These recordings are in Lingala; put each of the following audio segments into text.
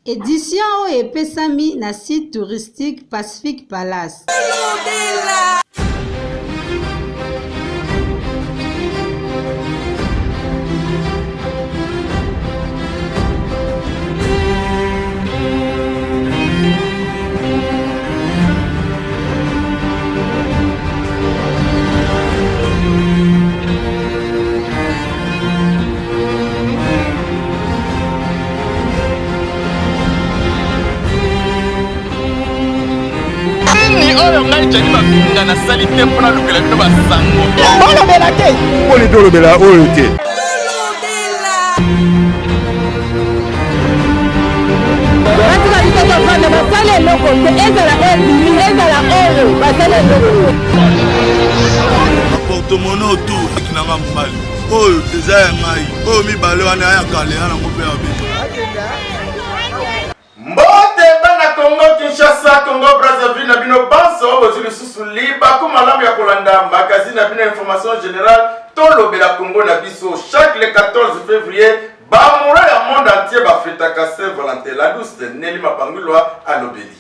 Édition oyo epesami na site touristique Pacific Palace. oyo ngai jani bakunga nasali te mpona lobela bino basango olobela te poli tolobela oyo te batika biso tofanda basala eloko te ezala oyo ezala oyo basala eloko portemonnaie autour akinanga mobali oyo eza ya ngai oyo mibale wana ayakale ya nango mpe ya bino mbote bana Congo Kinshasa Congo Brazzaville na bino banso bozwi lisusu liba ku malamu ya kolanda magazine na bino information générale tolobela Congo na biso chaque le 14 février bamoura ya monde entier bafetaka Saint-Valentin la douce Nelly Mapangulwa alobeli.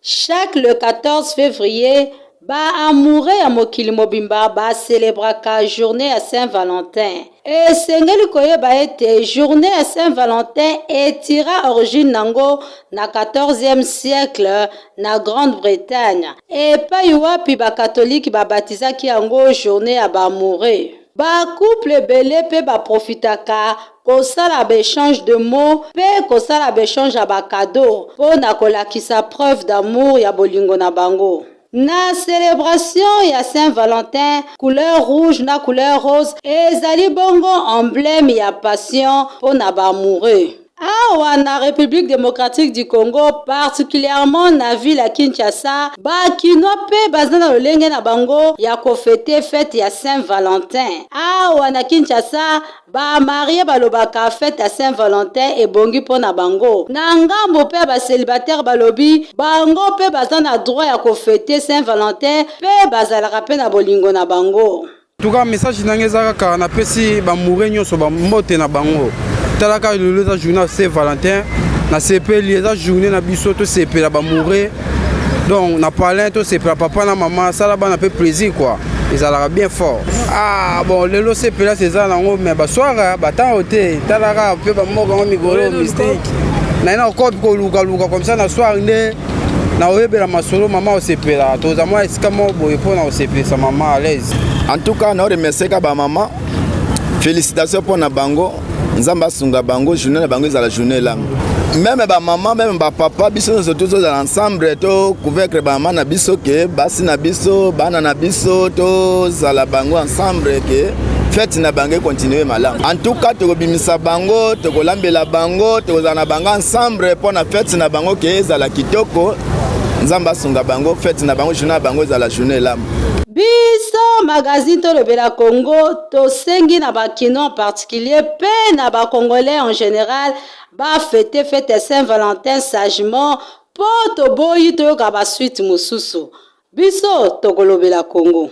Chaque le 14 février ba amoureux ya mokili mobimba ba célébraka journée à Saint-Valentin. Et sengeli koyeba ete journée à Saint-Valentin etira origine nango na 14e siècle na Grande-Bretagne. Et pa wapi ba catholique ba batizaki yango journée ya ba amoureux. Ba couple belé pe ba profitaka kosala ba échange de mots pe kosala ba échange ya ba cadeau po na kolakisa preuve d'amour ya bolingo na bango. Na célébration ya Saint-Valentin, couleur rouge na couleur rose, ezali bongo emblème ya passion pour na ba amoureux. Awa na République démocratique du Congo, particulièrement na ville ya Kinshasa, ba kino pe bazana lolenge na bango ya kofete fête ya Saint-Valentin. Awa na Kinshasa, ba marié balobaka fête ya Saint-Valentin ebongi po na bango. Na ngambo pe ba célibataire balobi, bango pe bazana droit ya kofete Saint-Valentin pe bazalaka pe na bolingo na bango. Tuka message nange ezaka na pesi ba mouré nyonso ba mbote na bango. Talaka le journée Saint-Valentin na sepeli eza journée na biso to sepela ba mourir donc na parler to sepela papa na maman ça là-bas na peu plaisir quoi ils allaient bien fort ah bon le lo sepela c'est ça nango mais ba soir ba temps hôtel talaka pe ba moko migolo mystique na ina ko luka comme ça na soir ne na oyebela masolo maman o sepela to za moi esika mo boye po na o sepela sa maman à l'aise. En tout cas na remercier ka ba maman félicitations pour na bango Nzamba sunga bango journée na bango la journée là même ba maman même ba papa biso nous tous ensemble to convaincre ba maman na biso ke basi na biso bana na biso to zala bango ensemble ke fête na bango continuer malamu en tout cas to bimisa bango to kolambela bango to zana bango ensemble pour na fête na bango ke zala kitoko Nzamba sunga bango fête na bango journée na bango la journée là. Biso magazine tolobela Congo to sengi na bakino en particulier pe na ba congolais en général ba fête Saint-Valentin sagement po to boyi to yoka ba suite mususu biso to kolobela Congo.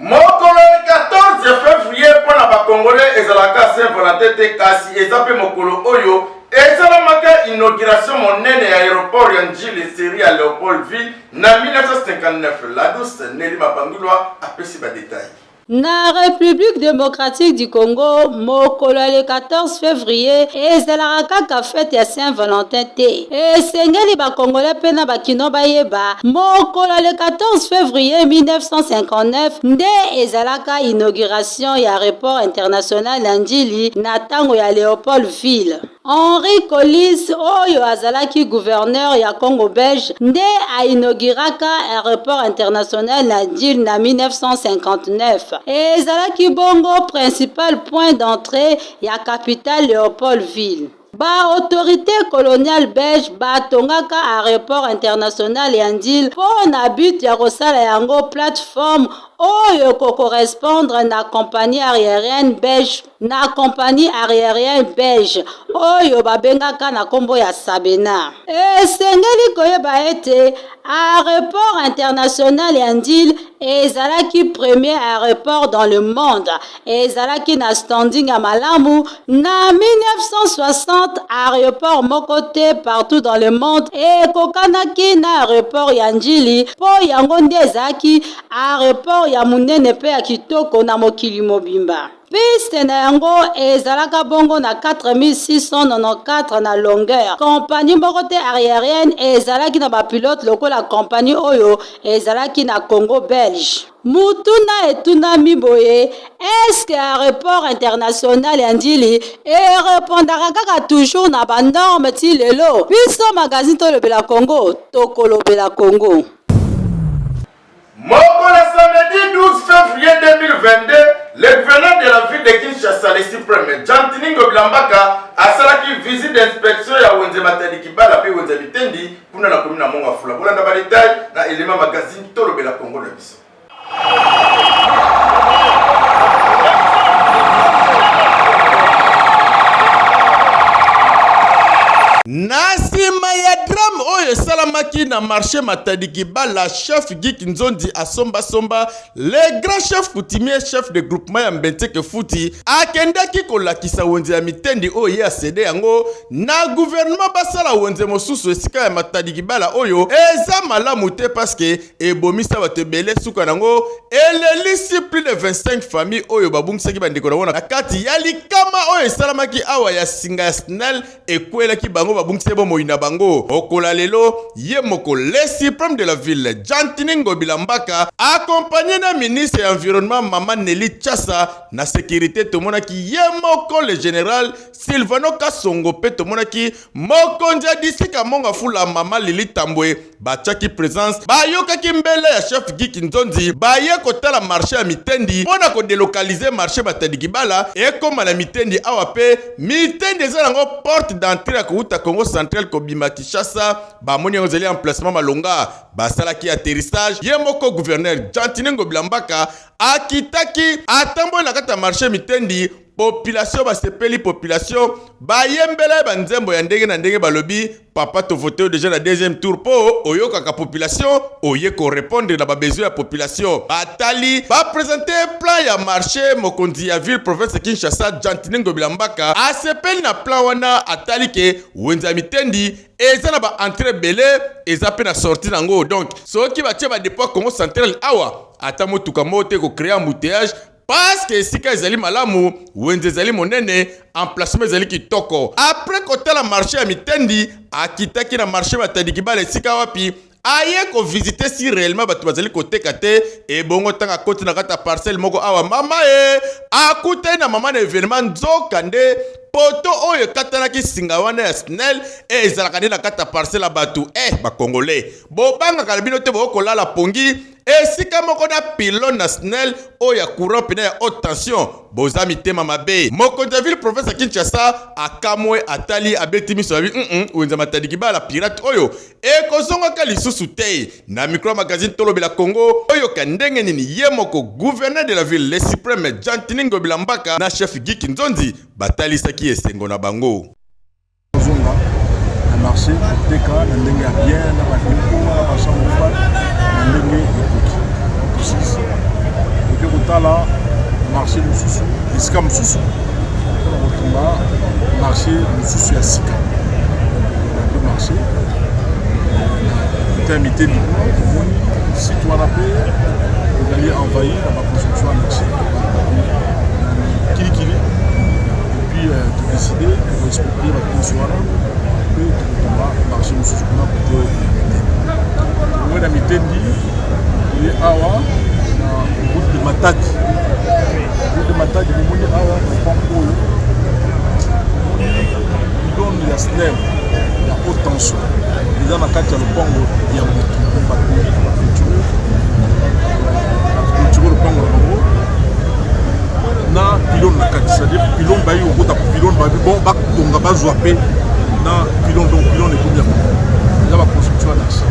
Mokolo 14 février pour na ba congolais ezalaka Saint-Valentin te kasi ezape mokolo oyo esalamaka inauguration monene ya aéroport ya Njili série à Léopoldville na 1959 la douce Nelly Mapangulwa apesi ba détail. Na République démocratique du Congo, mokolo le 14 février, ezalaka kaka fête ya Saint-Valentin te. Esengeli ba Congolais pe na bakino bayeba, mokolo le 14 février 1959, nde ezalaka inauguration ya aéroport international ya Njili na tango ya Léopoldville. Henri Colis oyo azalaki gouverneur ya Congo belge nde a inauguraka aéroport international na Njili na 1959. Ezalaki bongo principal point d'entrée ya capitale Léopoldville. Ba autorité coloniale belge batongaka aéroport international ya Njili po na but ya kosala yango plateforme oyo correspondre na compagnie aérienne belge oyo babengaka na kombo ya Sabena. Esengeli koyeba ete aéroport international ya Ndili ezalaki premier aéroport dans le monde, ezalaki na standing ya malamu na 1960. Aéroport moko te partout dans le monde ekokanaki na aéroport ya Ndili, po yango nde ezalaki aéroport ya munene pe ya kitoko na mokili mobimba. Piste na yango ezalaka bongo na 4694 na longueur. Compagnie moko te aérienne ezalaki na bapilote lokola compagnie oyo ezalaki na Congo Belge. Mutuna etunami boye, eske aéroport international ya Ndili erepondaka kaka toujours na banorme ti lelo? Biso magazine tolobela Congo, tokolobela Congo. Moko le samedi 12 février 2022, le gouverneur de la ville de Kinshasa, le suprême Jantiningo Blambaka, a salaki visite d'inspection ya Wenze Matadi Kibala pe Wenze Mitendi kuna na commune na Mongafula. Voilà na détail na élément magazine tolobela Congo na biso. Nasima ya drame oyo salamaki na marché Matadi Kibala, chef Gik Nzondi asomba somba, le grand chef coutumier chef de groupement ya Mbenteke Futi akendaki kolakisa Wenze ya Mitendi oyo ya cede yango na gouvernement basala Wenze mosusu esika ya Matadi Kibala oyo eza malamu te parce que ebomisa bato ebele suka nango elelisi plus de 25 familles oyo babungisaki bandeko na wana kati ya likama oyo salamaki awa ya singa ya SNEL ekwelaki bango babungise bo moina bango okola lelo ye moko le suprême de la ville Jantiningo Bilambaka accompagné na ministre ya environnement Mama Nelly Chassa na sécurité tomonaki ye moko le général Silvano Kasongo pe tomonaki mokonzi ya disika Mongafula Mama Lili Tambwe bachaki présence bayokaki mbele ya chef Gik Nzondi baye kotala marché ya Mitendi pona ko délocaliser marché Matadi Kibala ekoma na Mitendi awa pe Mitendi eza nango porte d'entrée ya kouta Congo central kobima Kinshasa bamoni yango zeli emplacement malonga basalaki atterrissage ye moko gouverneur Jantiningo Bilambaka akitaki atambola na kata marché Mitendi population basepeli population bayembela banzembo ya ndenge na ndenge balobi papa to voter déjà na deuxième tour po oyokaka population oye ko répondre na ba besoin ya population batali ba présenter plan ya marché mokonzi ya ville province Kinshasa Jantiningo Bilambaka asepeli na plan wana atali ke Wenze ya Mitendi eza na ba entrée belé eza pe na sortie nango donc soki batie ba dépôt Congo central awa ata motuka mote ko créer embouteillage parce que sika ezali malamu Wenze ezali monene emplacement ezali kitoko. Après kotala marché ya Mitendi akitaki na marché Matadi Kibala sika wapi aye ko visiter si réellement batu bazali koteka te e bongo tanga koti na kata parcelle moko awa mama akutai na mama na événement nzokande poto oyo katanaki singa wana ya SNEL ezalaka na kata parcelle batu ba congolais bobanga kalbino te bokolala pongi esika moko na pylône na SNEL oyo courant pena ya haute tension bozami tema mabe mokonzi ya ville province Kinshasa akamwe atali abeti miso Wenze Matadi Kibala pirate oyo ekozongaka lisusu te na micro magazine tolobela Congo oyo kandenge nini ye moko gouverneur de la ville le suprême Jantiningo Bilambaka na chef Gik Nzondi batalisaki esengo na bango zonga na marché teka na ndenge ya bien na baliko na bashambo fat na ndenge ekoki kusisi eke kotala marché mosusu esika mosusu mpona kotumba marché mosusu ya sika de marché ta Mitendi kuna tomoni site wana mpe ezali envahi na baconstruction ya marché kilikili epuis todeside koexproprie bakonso wana mpe tokotomba marché mosusu kuna kote Mitendi na Mitendi ye awa na route de Matadi bomoni awa lopango oyo pylône ya SNEL ya haute tension eza na kati ya lopango ya motu batongi bakulture lopango na bango na pylône na kati c'est-à-dire pylône bayi okota pylône babi bon batonga bazwa pe na pylône donc pylône ekomi ya eza baconstruction ya nasi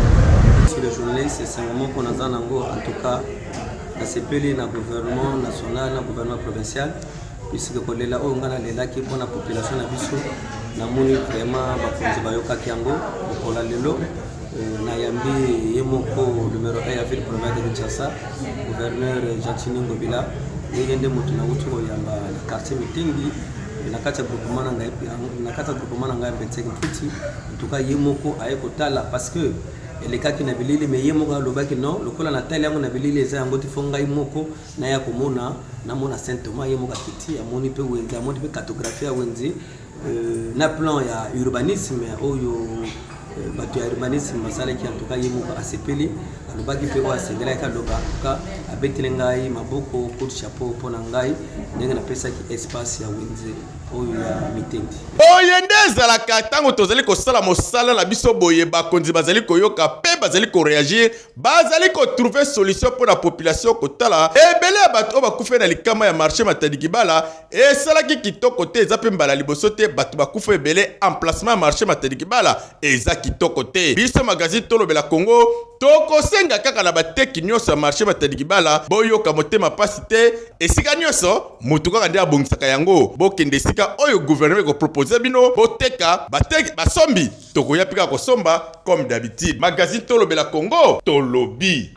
les journalistes c'est un moment qu'on a en tout cas nasepeli na gouvernement national na gouvernement provincial puisque kolela oyo nga nalelaki mpona population na biso namoni vraiment bakonzi bayokaki yango lokola lelo nayambi ye moko numéro 1 ya ville province de Kinshasa gouverneur Jacini Ngobila yeye nde moto na uti koyamba na quartier Mitengi na kati ya groupement na ngai Mbetseki Mfuti en tout cas ye moko aye kotala parce que elekaki na bilili me ye moko alobaki non lokola na tali yango na bilili eza yango tifo ngai moko na ya komona namona Saint Thomas ye moko akiti amoni pe wenze amoni pe cartographie ya wenze na plan ya urbanisme oyo bato ya urbanisme masalaki en tout cas ye moko asepeli alobaki pe oyo asengelaki aloba en tout cas abeteli ngai maboko coup de chapeau mpona ngai ndenge napesaki espace ya wenze oyo ya Mitengi oyo nde ezalaka ntango tozali kosala mosala na biso boye bakonzi bazali koyoka pe bazali koreagir bazali kotrouve solution mpona population kotala ebele ya bato oyo bakufe na likama ya marché Matadi Kibala esalaki kitoko te eza pe mbala liboso te bato bakufa ebele emplacement ya marché Matadi Kibala eza kitoko te biso magazine tolobela Congo tokosenga kaka na bateki nyonso ya marché Matadi Kibala boyoka motema pasi te esika nyonso mutu kaka nde abongisaka yango bokende esika oyo gouvernement ekopropose bino boteka bateki basombi tokoya pika kosomba comme d'habitude magazine tolobela Congo tolobi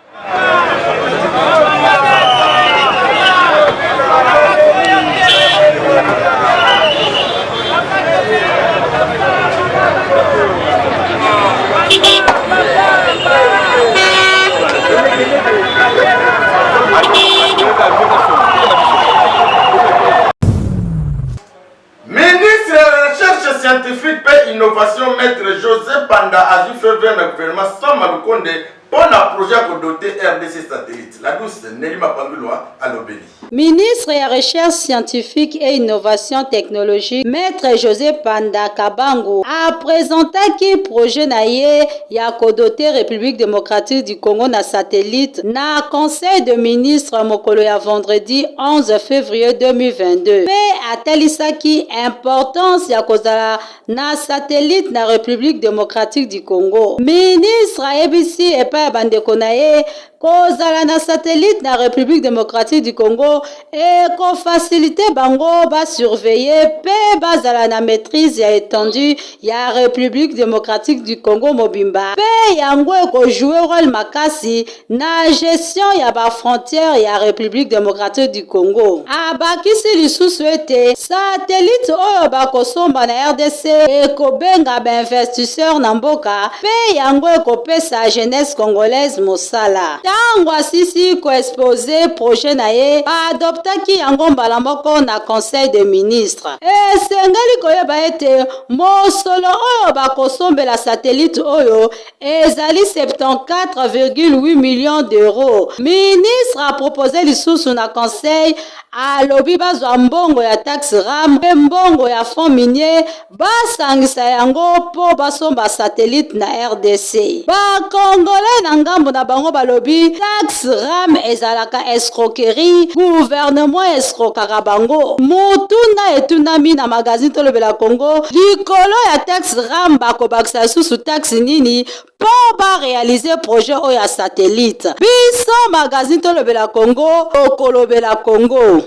Ministre de la Recherche scientifique et innovation, Maître José Panda a dû faire vers le gouvernement sans Malukonde pour un projet pour doter RDC satellite. La douce Nelly Mapangulwa à l'Obéli. Ministre de la Recherche scientifique et innovation technologique, Maître José Panda Kabango a présenté qui projet naye ya kodoter République démocratique du Congo na satellite na Conseil de ministres mokolo ya vendredi 11 février 2022. Pe atelisaki importance ya kozala na satellite na République démocratique du Congo. Ministre ayebisi epa bandeko naye kozala na satellite na République démocratique du Congo et ko faciliter bango ba surveiller pe bazala na maîtrise ya étendue ya République démocratique du Congo mobimba pe yango ko jouer rôle makasi na gestion ya ba frontière ya République démocratique du Congo. Abakisi lisusu ete satellite oyo bakosomba na RDC ekobenga ba investisseur na mboka pe yango ekopesa jeunesse congolaise mosala. Tango asisi ko exposer projet na ye adoptaki yango mbala moko na Conseil des ministres. Esengeli koyeba ete mosolo oyo bakosombela satellite oyo ezali 74,8 millions d'euros. Ministre a proposé lisusu na Conseil alobi bazwa mbongo ya taxe RAM pe mbongo ya fonds minier basangisa yango po basomba satellite na RDC. Bakongole na ngambo na bango balobi taxe RAM ezalaka escroquerie, gouvernement escrokaka bango. Mutuna etunami na magazine tolobela Congo likolo ya taxe RAM bakobakisa susu taxe nini po ba réaliser projet oyo ya satellite. Biso magazine tolobela Congo okolobela Congo.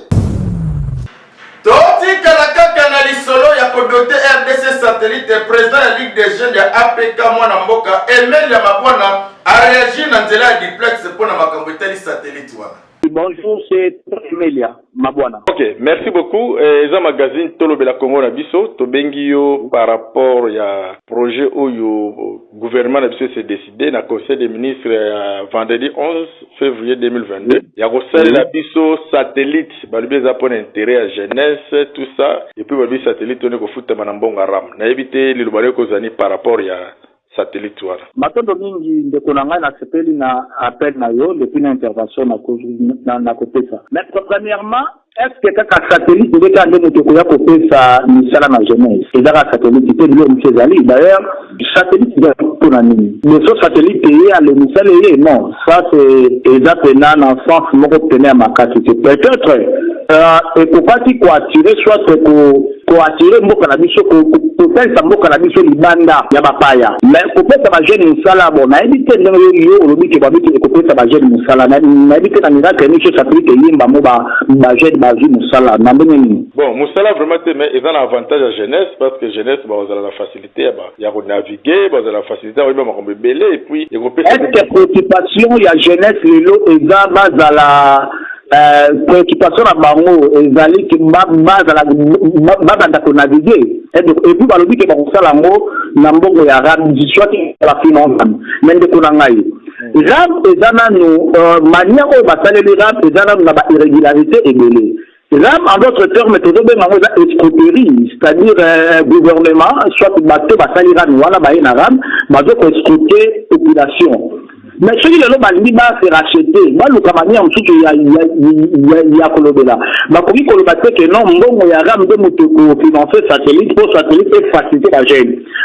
totikala kaka na lisolo ya kodote RDC satellite président ya Ligue des jeunes ya APK mwana mboka Emile ya Mabwana a réagi na nzela ya duplex mpona makambo etali satellite wana. Bonjour, c'est Emilia Mabwana. Ok, merci beaucoup. Eza magazine Tolobela Congo na biso tobengi yo par rapport ya projet oyo gouvernement na biso s'est décidé na conseil des ministres vendredi 11 février 2022. Ya kosala la biso satellite balobi eza pona intérêt ya jeunesse tout ça et puis balobi satellite on ko futa na mbonga ram. Na ebité liloba ko zani par rapport ya satellite wana. Matondo mingi ndeko na ngai na sepeli na appel na yo depuis na intervention na kopesa. Mais premièrement, est-ce que kaka satellite ndeka nde moto koya kopesa misala na jeunesse? Ezaka satellite te lio mchezali. D'ailleurs, satellite nde pona nini? Mais ce satellite ye ale misala ye non, ça c'est ezapena na sens moko pena makasi. Peut-être ekokaki ko attirer soit ko koatire mboka na biso kopesa mboka na biso libanda ya bapaya mais kopesa bajene mosala bon nayebi te ndenge yo olobi ke babiki ekopesa bajene mosala nayebi te na miracle ni chose applique yimba mo bajene bazwi mosala na ndenge nini bon mosala vraiment te mais eza na avantage ya jeunesse parce que jeunesse bazala na facilité ya konaviguer bazala na facilité ya koyeba makambo ebele et puis ekopesa est-ce que préoccupation ya jeunesse lelo eza bazala préoccupation na bango ezali ke babanda konaviguer et puis balobi ke bakosala yango na mbongo ya rab soit la finance mais ndeko na ngai rab eza nanu manière oyo basaleli rab eza nanu na bairrégularité ebele rab en d'autres termes tozobenga yango eza escroquerie c'est-à-dire gouvernement soit bato basali rab wana baye na rab bazokoescroquer population mais soki lelo balingi base racheter baluka manière mosusu ya kolobela bakoki koloba te ke non mbongo ya ram nde moto kofinance satellite po satellite efacilité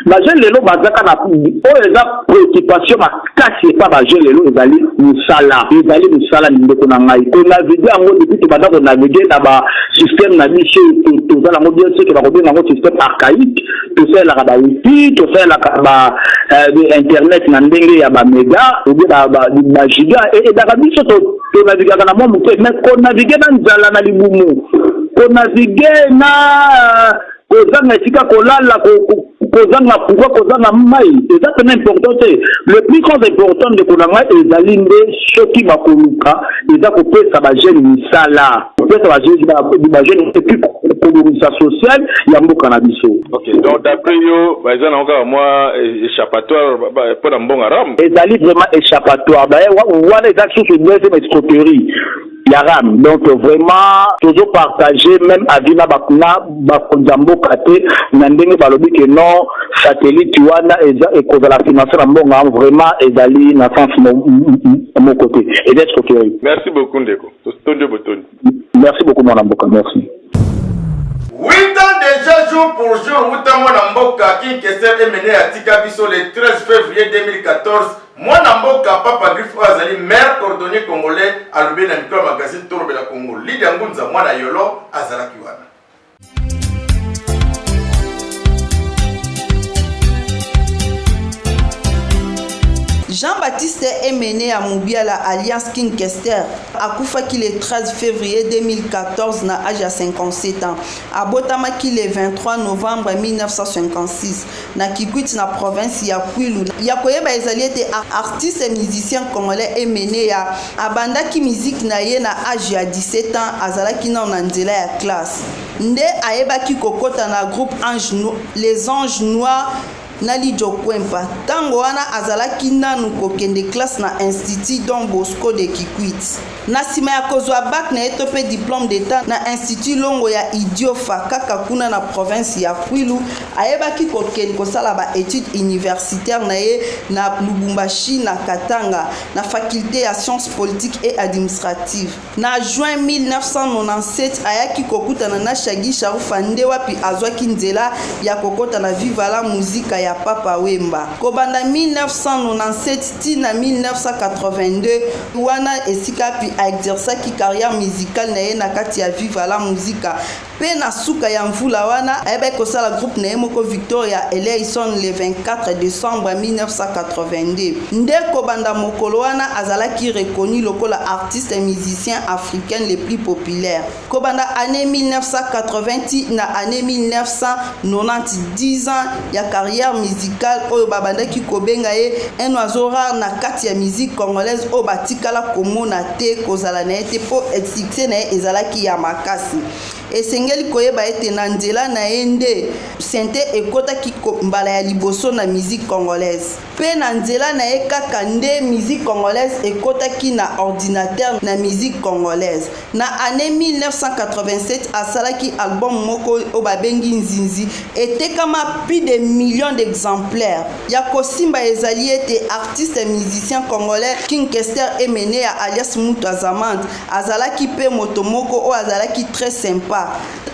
bagene lelo bazaka na oyo eza préoccupation makasi epa bagene lelo ezali mosala ndeko na ngai konavige yango depuis tobanda konavige na basystème na biso tozala yango bien sûr ke bakobenga yango système archaïque tosalelaka bawifi tosalelaka internet na ndenge ya bamega bagiga edaka biso tonavigaka na mwa moke mais konavige na nzala na libumu konavige na kozanga esika kolala kozanga pouvoir kozanga mai eza pena important te le plus grand important ndeko na ngai ezali nde soki bakoluka eza kopesa bagene misala kopesa bagene epuis kolongisa sociale ya mboka na biso. Ok, donc d'après yo eza na kaka mwa échappatoire mpo na mbongo ram ezali vraiment échappatoire wana eza susu deuxième escroquerie ya ram donc vraiment toujours partager même avis na bakonza mboka te na ndenge balobi ke non satellite wana eza ekozala financer na mbongo vraiment ezali na sens moko te eza escroquerie. Merci beaucoup ndeko tostondi botoni. Merci beaucoup mwana mboka, merci. 8 ans déjà jour pour jour, Moutamona Mboka qui est mené à Tikabiso le 13 février 2014. Mwana Mboka Papa Griff Azali, maire coordonné congolais, à l'Ubé na micro magazine Toro Bela Congo. Lidia Ngunza Mwana Yolo, Azala Kiwana. Jean-Baptiste est mené à Moubiala Alliance King Kester akufaki le 13 février 2014 na âge à 57 ans. Abotamaki le 23 novembre 1956 na Kikwit na province ya Kwilu. Yakoyeba ezali ete artiste et musicien congolais est mené ya abandaki musique na ye na âge à 17 ans azalaki na nzela ya classe. Nde ayebaki kokota na groupe les Anges Noirs Nali Jokwempa tango wana azalaki nanu kokende classe na institut Don Bosco de Kikwit. Na sima ya kozwa bac na etope diplôme d'état na institut Longo ya Idiofa kaka kuna na province ya Kwilu ayebaki kokende kosala ba études universitaires na ye na Lubumbashi na Katanga na faculté ya sciences politiques et administratives. Na juin 1997 ayaki kokutana na Shagi Sharufa nde wapi azwaki nzela ya kokota na Viva la Musique ya Papa Wemba. Kobanda 1997 tina 1982 wana esika pi a exercaki carrière musicale na ye na kati ya Viva la Musique. Pe na suka ya mvula wana ayeba kosala groupe na ye moko Victoria Eleison le 24 décembre 1982. Nde kobanda mokolo wana azalaki reconnu lokola artiste et musicien africain le plus populaire. Kobanda année 1980 na année 1990 10 ans ya carrière musicale oyo babandaki kobenga ye un oiseau rare na kati ya musique congolaise oyo batikala komona te kozala na ye te po succès na ye ezalaki ya makasi. Esengeli koyeba ete na nzela na ye nde sente ekotaki mbala ya liboso na musique congolaise. Pe na nzela na ye kaka nde musique congolaise ekotaki na ordinateur na musique congolaise. Na année 1987 asalaki album moko oyo babengi Nzinzi etekama plus de millions d'exemplaires. Ya kosimba ezali ete artiste et musicien congolais King Kester Emene ya alias Mutu Azamante azalaki pe moto moko oyo azalaki très sympa.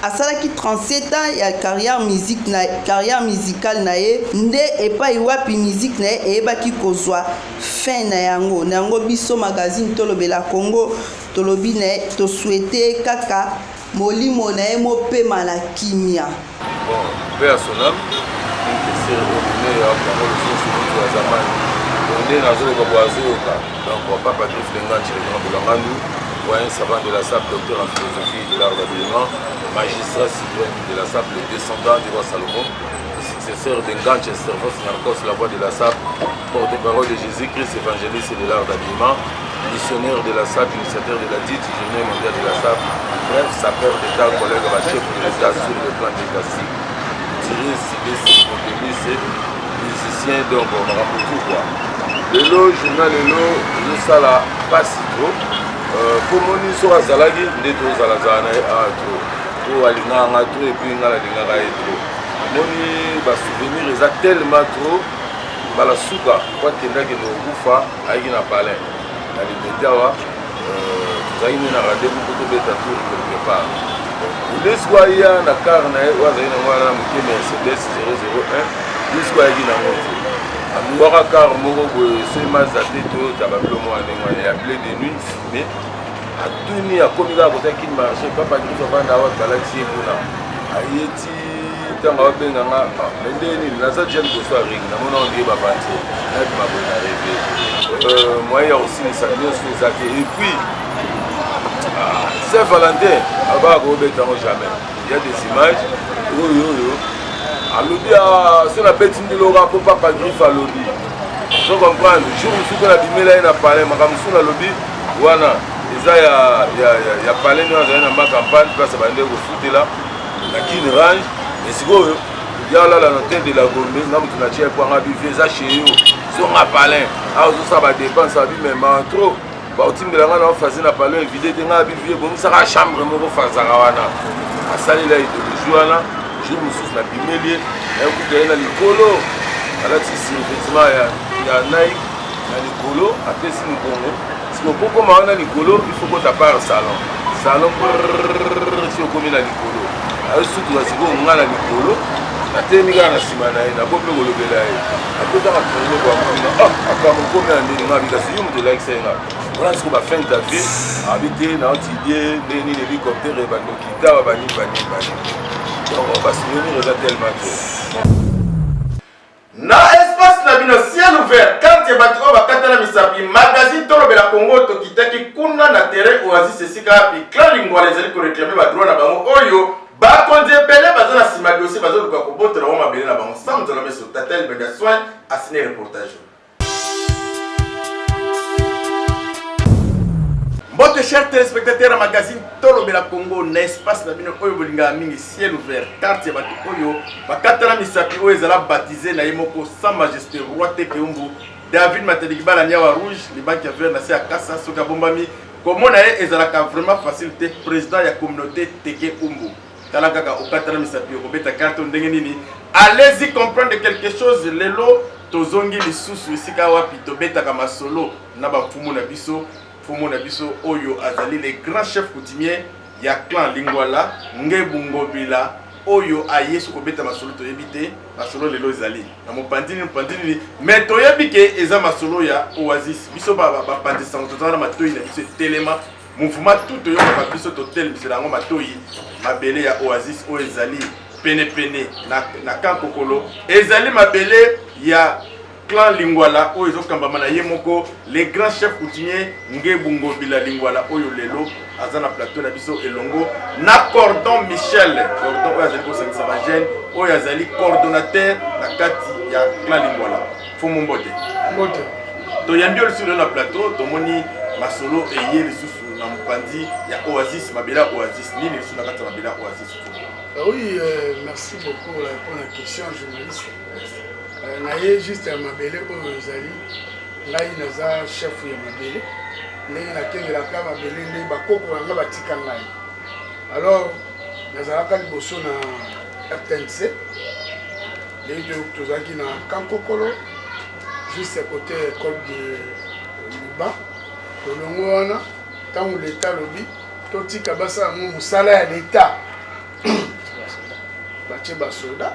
Asalaki 37 ans ya carrière musicale na ye nde epai wapi musique na ye eyebaki kozwa fin na yango biso magazine Tolobela Congo tolobi na ye to souhaiter kaka molimo na ye mopema na kimia. bon paix à son âme que c'est revenu à Congo le source à zamani on est dans le boazoka donc papa Patrice Lenganchi le grand Boulangandu un savant de la SAP, docteur en philosophie de l'art d'habillement, magistrat citoyen de la SAP, le descendant du roi Salomon, successeur d'Enganche Servos Narcos, la voix de la SAP, porte-parole de Jésus-Christ, évangéliste de l'art d'habillement, missionnaire de la SAP, initiateur de la dite journée mondiale de la SAP, bref, sapeur d'État, collègue à la chef de l'État sur le plan déclassique, tiré, civiliste, communiste, musicien, donc on aura beaucoup quoi. Le lot, journal, le lot, nous ça là, pas si trop. Komoni so azalaki nde tozalazala na ye awa to po alingaka to epui nga nalingaka ye to amoni basouvenir eza tellement trop mbala suka po akendaki nokufa ayaki na palin na libete awa tozalaki nde na rendez-vous po tobeta tour quelque part udesiko aya na kar na ye oyo azalaki nango wana na moke Mercedes 001 disiko ayaki nango te amungwaka kar moko boye so emaza te toyota babilomo wana ndenge wana ya ble de nuit fume atuni akomi kaka kotaki marché papa Patrice avanda awa balakisi ye kuna ayeti ntango abenganga me nde nini naza jeune koso ya ring namona ondie bavandi nabima boye na reve moyen ya kosilisa nyonso eza te epuis Saint Valentin abaka kobeta yango jamais ya des images oyo alobi so nabeti ndiloka mpo papa Patrice alobi so comprendre jour mosuku nabimela ye na palais makambo mosuku nalobi wana eza ya palais nde azali na macampagne place bande kofutela na kine range esikoyo ya olala na hotel de la Gombe nga moto na tie ekwanga bivi eza chez yo songa palais awa ozosala badepense abimema trop baotimbelanga na ofasi na palais evide te nga bivi ebomisaka chambre moko fazaka wana asalela idéologie wana jour mosusu nabimeli ye nayokuta ye na likolo alatisi effectivement ya Nike na likolo apesi mokongo siko pokoma wana likolo il faut kota par salon si okomi na likolo ayosutuka sikoyo nga na likolo natemi kaka na nsima na ye nabo mpe kolobela ye akotaka premier bwamina akama okomi na ndeni nga bikasi yo moto elakisa ye nga wana siko bafin davie abi te naotidie ndeni helicoptere bandoki tawa banini donc basouvenir eza tellement trop na espace na bino ciel ouvert carte ya bato oyo bakatala misapi magazine tolobela Congo tokitaki kuna na terrain oasis esika api clan lingwala ezali koreklame badroit na bango oyo bakonzi ebele baza na nsima dossier bazoluka kobotela ngo mabele na bango samtola meso tatel benda soin asine reportage. Mbote chers téléspectateurs à magazine Tolobela Congo na espace na bino oyo bolinga mingi ciel ouvert carte ya bato oyo bakatala misapi oyo ezala baptisé na ye moko sa majesté roi Teke Umbu David Matadikibala Nyawa Rouge les banques ya vert na se akasa soka bombami komona ye ezalaka vraiment facilité président ya communauté Teke Umbu tala kaka okatala misapi okobeta carte ndenge nini allez-y comprendre quelque chose lelo tozongi lisusu esika wapi tobetaka masolo na bafumu na biso fumu na biso oyo azali les grands chefs coutumiers ya clan Lingwala Ngebu Ngobila oyo ayesu kobeta masolo toyebi te masolo lelo ezali na mopandini mais toyebi ke eza masolo ya oasis biso bapandisa tozala na matoyi na biso telema mouvement tout toyoka biso totel biso yango matoyi mabele ya oasis oyo ezali pene na kankokolo ezali mabele ya clan Lingwala oyo ezokambama na ye moko les grands chefs coutumiers Ngebu Ngobila Lingwala oyo lelo aza na plateau na biso elongo na Cordon Michel Cordon oyo azali kosangisa bagene oyo azali coordonnateur na kati ya clan Lingwala fumu mbote toyambi lisusu lelo na plateau tomoni masolo eye lisusu na mopandi ya oasis mabela oasis nini lisusu na kati ya mabela oasis. Oui, merci beaucoup pour la question journaliste. Naye juste mabele oyo ezali ngai naza chef ya mabele ndenge nakengelaka mabele nde bakoko banga batika ngai alors nazalaka liboso na RTNC ndenge tozalaki na kankokolo juste à côté école de Liban tolongo wana ntango leta lobi totika basala mo mosala ya leta batie basoda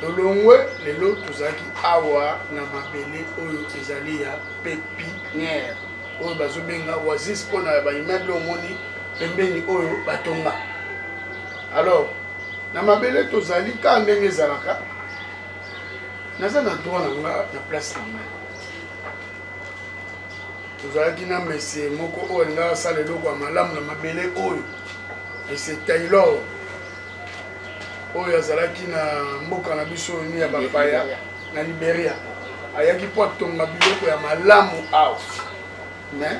tolongwe lelo tozalaki awa na mabele oyo ezali ya pépinière oyo bazobenga oasis mpona baimmeuble omoni pembeni oyo batonga alors na mabele tozali ka ndenge ezalaka naza na droit na nga na place na ngai tozalaki na mese moko oyo alingaka asala eloko ya malamu na mabele oyo mese Taylor oyo azalaki na mboka na biso ni ya bapaya na Liberia ayaki po atonga biloko ya malamu awa mais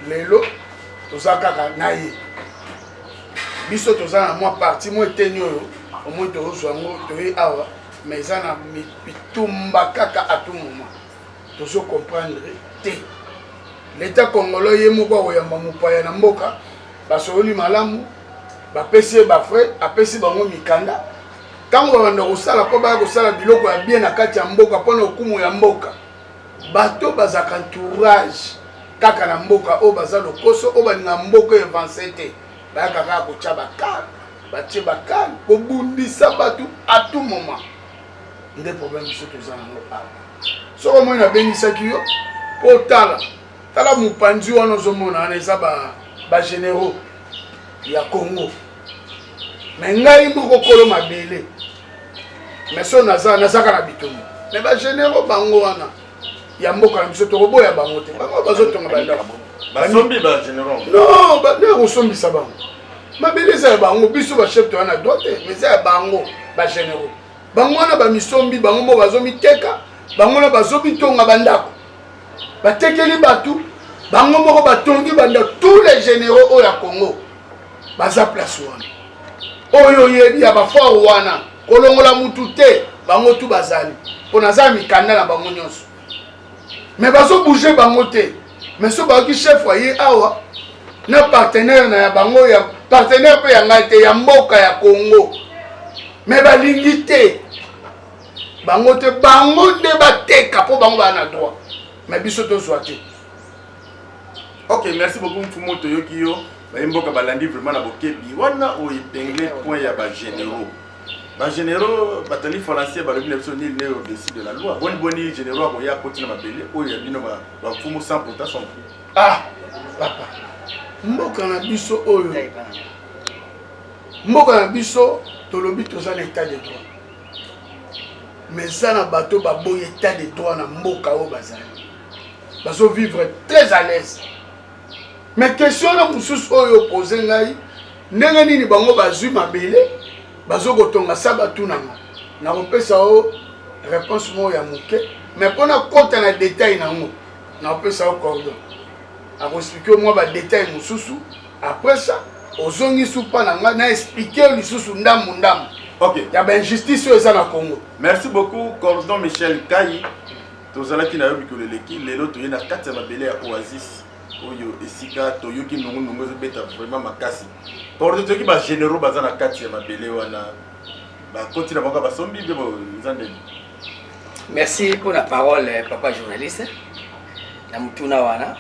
lelo toza kaka na ye biso toza na mwa parti mo eteni oyo omoi tozozwa yango toye awa mais eza na bitumba kaka atu moma tozo comprendre te l'état congolais ye moko akoyamba mopaya na mboka basoli malamu bapesi ye bafrais apesi bango mikanda ntango babanda kosala mpo baya kosala biloko ya bien na kati ya mboka mpona okumu ya mboka bato bazaka entourage kaka na mboka oyo baza lokoso oyo balinga mboka evanse te bayaka kaka kotya bakane batie bakane kobundisa bato a tout moment nde problème biso toza nango awa soko moi nabengisaki yo mpo tala mopanzi wana ozomona wana eza bagénéraux ya Congo me ngai moko kolo mabele me so nazaka na bitumba me bagénéraux bango wana ya mboka na biso tokoboya bango te bango bazotonga bandako basombi bagénéraux non nde kosombisa bango mabele eza ya bango biso bachef toya na droit te mais eza ya bango bagénéraux bango wana bamisombi bango mo bazomiteka bango wana bazomitonga bandako batekeli bato bango moko batongi bandako tous les généraux oyo ya Congo baza place wana oyo oyebi ya bafort wana kolongola mutu te bango tu bazali mpo naza mikanda na bango nyonso mais bazobouge bango te mais so bayoki chef aye awa na partenaire na ya bango ya partenaire mpe ya ngai te ya mboka ya Congo mais balingi te bango te bango nde bateka mpo bango baa na droit mais biso tozwa te. Ok, merci beaucoup Mfumu toyoki yo bayemboka balandi vraiment na bokebi wana o épinglé point ya bagénéraux batali français balobi na biso nil ne au-dessus de la loi boni généraux akoya koti na mabele oyo ya bino bamfumu sans protection. Ah papa mboka na biso oyo mboka na biso tolobi toza na état de droit mais ça na bato baboyi état de droit na mboka oyo bazali bazo vivre très à l'aise. Mais question na mususu oyo posé ngai ndenge nini bango bazwi mabele bazokotonga sabatu nango na kopesa o réponse mo ya moke mais pona kota na détail nango na kopesa o cordon akoexplike moi ba détail mususu après ça ozongi supa na ngai na expliquer lisusu ndamu ok ya ba injustice oyo eza na Congo. Merci beaucoup Cordon Michel Kayi tozalaki na yo bikoleleki lelo toye na kati ya mabele ya Oasis oyo esika toyoki nongo ezobeta vraiment makasi porte toyoki bagénéraux baza na kati ya mabele wana bakoti na bango basombi mpe eza ndeni. Merci pour la parole papa journaliste na mutuna wana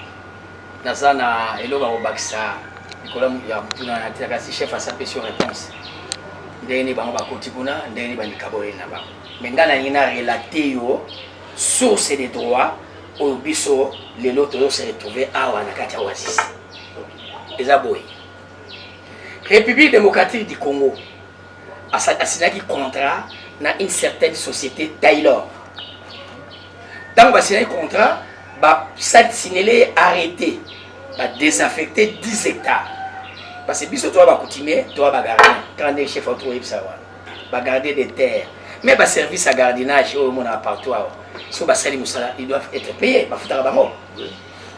naza na elo bakobakisa likolo ya mutuna wana te kasi chef asapesi réponse ndeni bango bakoti kuna ndeni bandikaboye na bango mais nga nalingi na relate yo source des droits au biso lelo toyo se retrouver awa na kati ya Oasis eza boy République démocratique du Congo asinaki contrat na une certaine société Taylor donc basinaki contrat signalé arrêté désaffecter 10 hectares parce que biso toa bakoutumier toa bagarder grande chef auto bagarder des terres mais ba service à gardiennage au monde partout so basali musala ils doivent être payés bafutaka bango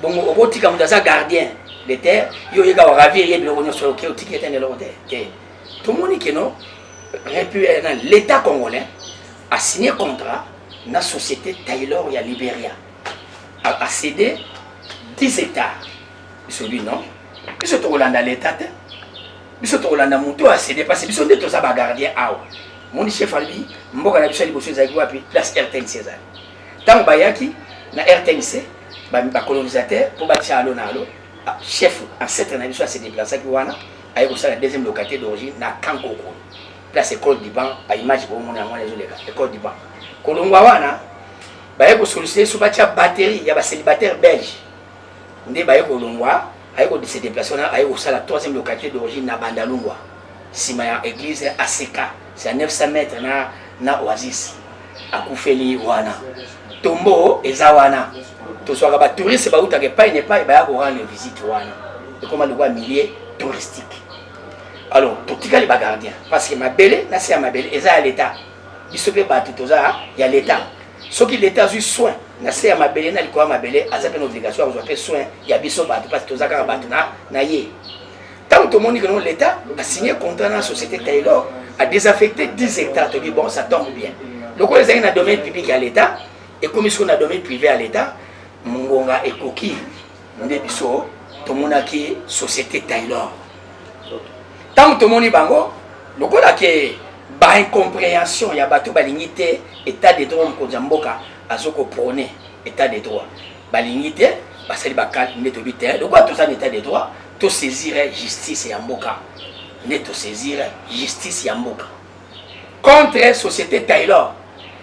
bongo okotika mutu aza gardien de terre yo yeka ravir ye biloko nyonso oke otiki ete eloko te tomoni ke no l'état congolais a signé contrat na société Taylor ya Liberia a cédé 10 hectares biso lui non biso tokolanda l'état te biso tokolanda mutu a cédé parce que biso nde toza bagardien awa moni chef alibi mboka na biso liboso ezalaki wapi place RTNC ezali ntango bayaki na RTNC bacolonisateur mpo batia alo na alo chef ancêtre na biso ase déplaçaki wana aye kosala deuxième localité d'origine na Kankoko place école du banc baimage bomona yango wana ezoleka école du banc kolongwa wana baye kosollicite so batia batterie ya bacélibataire belge nde baye kolongwa aye kodese déplace wana aye kosala troisième localité d'origine na Bandalungwa sima ya église ACK c'est à 900 mètres na Oasis akufeli wana tombo eza wana to soka ba touriste ba utake pas ne pas ba ya ko rendre visite wana et comme le milieu touristique alors to tikali ba gardien parce que mabele na c'est mabele eza à l'état bisope ba toza ya l'état ce qui l'état a eu soin na c'est mabele na likoa mabele azape une obligation à faire soin ya biso ba parce que toza ka ba na ye tant que monde que l'état a signé contrat dans la société Taylor a désaffecté 10 hectares. Tu dis bon, ça tombe bien. Donc, on est dans le domaine public à l'État et comme ils sont dans le domaine privé à l'État, Mungonga et Koki, Ndebiso, tout le monde a qui société Taylor. Tant que tout le monde est bango, le coup là qui est incompréhension, il y a bateau balignité, état de droit, Mkodjamboka, Azoko prôné, état de droit. Balignité, parce que les bacal, n'est au but, le quoi tout ça, état de droit, tout saisir justice et Amboka. Neto saisir justice Yamboka contre société Taylor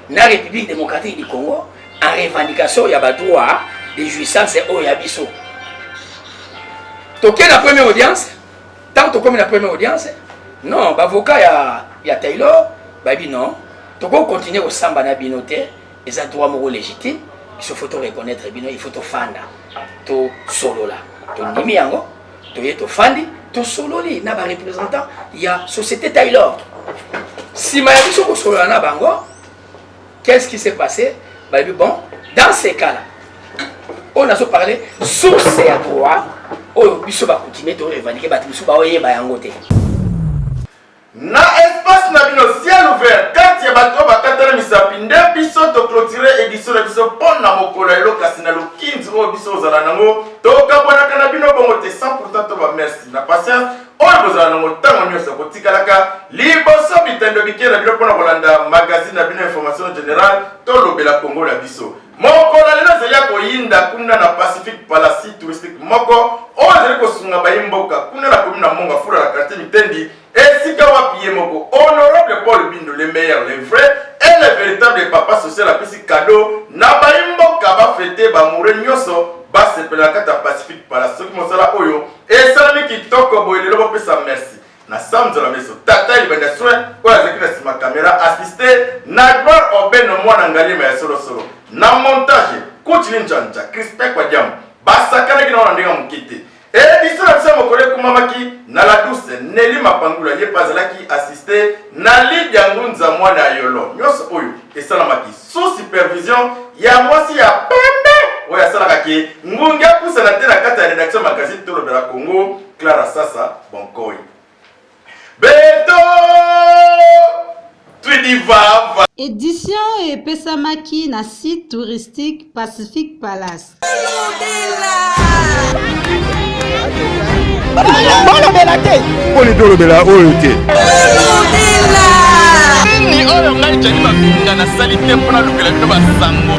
na République démocratique du Congo en revendication ya ba droit de jouissance au yabiso. Toké la première audience, tant que comme la première audience, non, ba avocat ya Taylor, ba bi non, to ko continuer au samba na binoté, les droits moraux légitimes, il faut reconnaître bino, il faut to fanda, to solo là, to nimi yango, to yeto fandi. Tout solo li na ba représentant il y a société Taylor si ma yabiso ko solo na bango qu'est-ce qui s'est passé bah bon dans ces cas-là on a parlé source à droit o biso ba continuer de revendiquer ba biso ba oyeba yango te na espace na bino ciel ouvert kati ya bato bakatala misapi nde biso to clôturer édition na biso pona mokolo elo kasi na lo 15 o biso ozala nango tokabwanaka na bino bongo te 100% to ba merci na patience oyo bozala nango ntango nyonso kotikalaka liboso bitendo bike na bino mpona kolanda magazine na bino information générale tolobela kongo na biso mokolo lelo ezali ya koyinda kuna na Pacifique Palace touristique moko oyo ezali kosunga bayimboka kuna na commune na Monga fura na quartier Mitendi esika wapi ye moko honorable Paul Bindo le meilleur le vrai et le véritable papa social apesi cadeau na bayimboka bafete bamoure nyonso basepela kata Pacifique Palace soki mosala oyo esalami kitoko boye lelo bopesa merci na samzo la meso tata libenda soin oyo azalaki na nsima caméra assisté na gloire obeno mwana ngalima ya solosolo na montage kutili njanja Crispin kwa jamu basakanaki na wana ndenge mokite édition na biso mokolo ekumamaki na la douce Nelly Mapangula ye mpe azalaki assisté na Lydia Ngunza mwana ya yolo nyonso oyo esalamaki sous supervision ya mwasi ya pembe oyo asalakaki ngungi apusana te na kati ya rédaction magazine tolobela Congo Clara Sasa Bonkoi Beto Twidivava Édition epesamaki na site touristique Pacifique Palace. balobela te poni tolobela oyo te nini oyo ngai jani mafinga nasali te mpona lukela bino basango